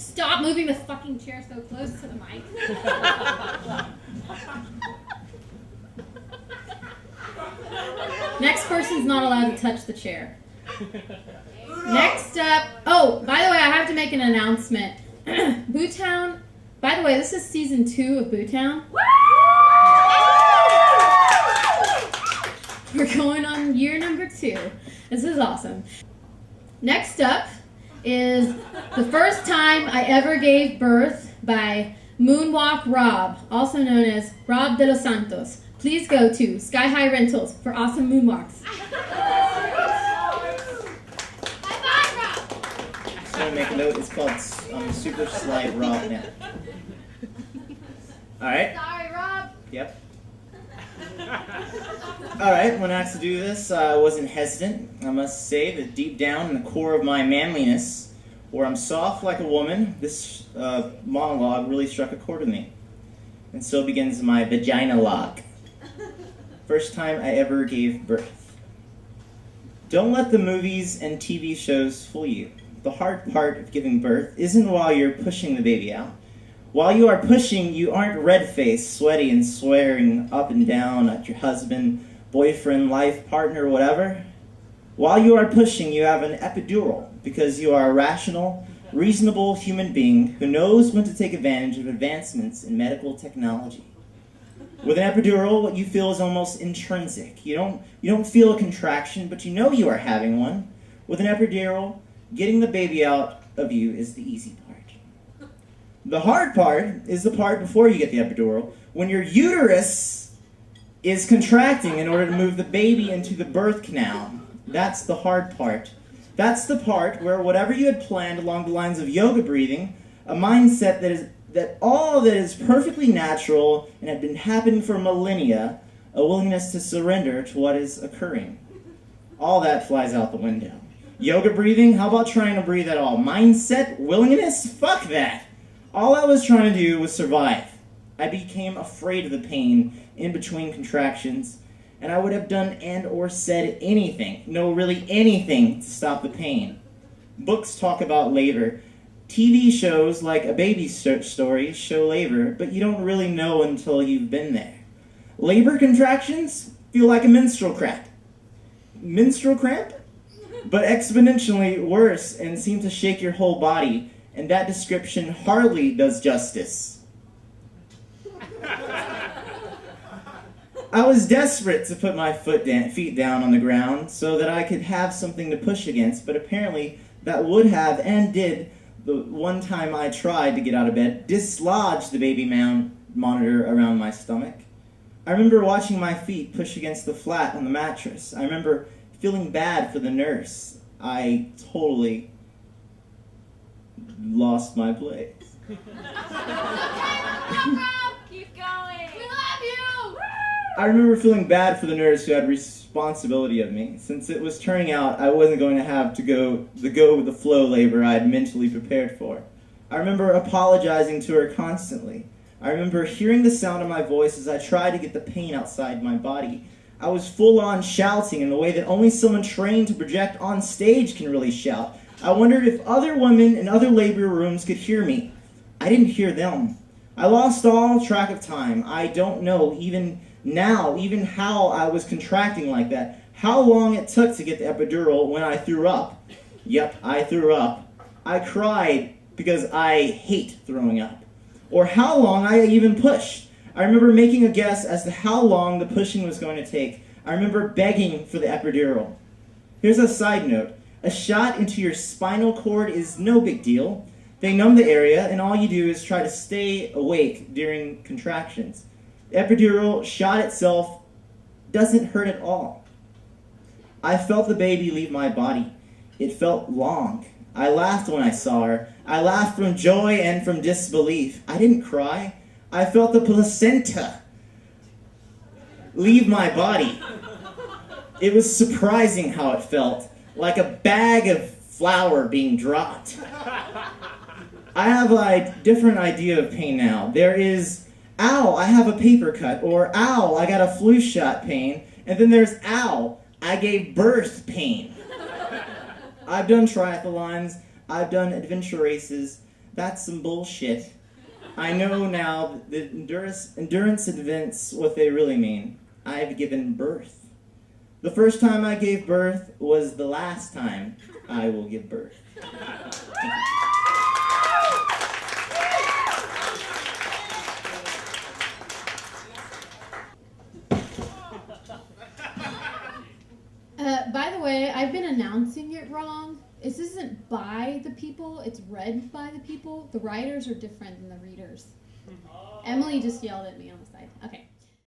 Stop moving the fucking chair so close to the mic. Next person's not allowed to touch the chair. Next up, oh, by the way, I have to make an announcement. BooTown, by the way, this is season 2 of BooTown. We're going on year number 2. This is awesome. Next up is the first time I ever gave birth by Moonwalk Rob, also known as Rob de los Santos. Please go to Sky High Rentals for awesome moonwalks. Just want to make a note, it's called Super Slide Rob now. Alright? Sorry, Rob. Yep. Alright, when asked to do this, I wasn't hesitant. I must say that deep down in the core of my manliness, where I'm soft like a woman, this monologue really struck a chord with me. And so begins my vagina log. First time I ever gave birth. Don't let the movies and TV shows fool you. The hard part of giving birth isn't while you're pushing the baby out. While you are pushing, you aren't red-faced, sweaty, and swearing up and down at your husband, boyfriend, life partner, whatever. While you are pushing, you have an epidural because you are a rational, reasonable human being who knows when to take advantage of advancements in medical technology. With an epidural, what you feel is almost intrinsic. You don't feel a contraction, but you know you are having one. With an epidural, getting the baby out of you is the easy part. The hard part is the part before you get the epidural, when your uterus is contracting in order to move the baby into the birth canal. That's the hard part. That's the part where whatever you had planned along the lines of yoga breathing, a mindset that all that is perfectly natural and had been happening for millennia, a willingness to surrender to what is occurring. All that flies out the window. Yoga breathing, how about trying to breathe at all? Mindset, willingness, fuck that. All I was trying to do was survive. I became afraid of the pain in between contractions, and I would have done and or said anything, no, really anything, to stop the pain. Books talk about labor. TV shows like A Baby Story show labor, but you don't really know until you've been there. Labor contractions feel like a menstrual cramp. Menstrual cramp? But exponentially worse and seem to shake your whole body, and that description hardly does justice. I was desperate to put my feet down on the ground so that I could have something to push against, but apparently that would have and did, the one time I tried to get out of bed, dislodge the baby monitor around my stomach. I remember watching my feet push against the flat on the mattress. I remember feeling bad for the nurse. I totally lost my place. Keep going. We love you. I remember feeling bad for the nurse who had responsibility of me, since it was turning out I wasn't going to have to go with the flow labor I had mentally prepared for. I remember apologizing to her constantly. I remember hearing the sound of my voice as I tried to get the pain outside my body. I was full-on shouting in the way that only someone trained to project on stage can really shout. I wondered if other women in other labor rooms could hear me. I didn't hear them. I lost all track of time. I don't know even now, even how I was contracting like that. How long it took to get the epidural when I threw up. Yep, I threw up. I cried because I hate throwing up. Or how long I even pushed. I remember making a guess as to how long the pushing was going to take. I remember begging for the epidural. Here's a side note. A shot into your spinal cord is no big deal. They numb the area, and all you do is try to stay awake during contractions. The epidural shot itself doesn't hurt at all. I felt the baby leave my body. It felt long. I laughed when I saw her. I laughed from joy and from disbelief. I didn't cry. I felt the placenta leave my body. It was surprising how it felt, like a bag of flour being dropped. I have a different idea of pain now. There is, ow, I have a paper cut, or ow, I got a flu shot pain, and then there's ow, I gave birth pain. I've done triathlons, I've done adventure races. That's some bullshit. I know now that endurance events what they really mean. I've given birth. The first time I gave birth was the last time I will give birth. By the way, I've been announcing it wrong. This isn't by the people, it's read by the people. The writers are different than the readers. Emily just yelled at me on the side. Okay.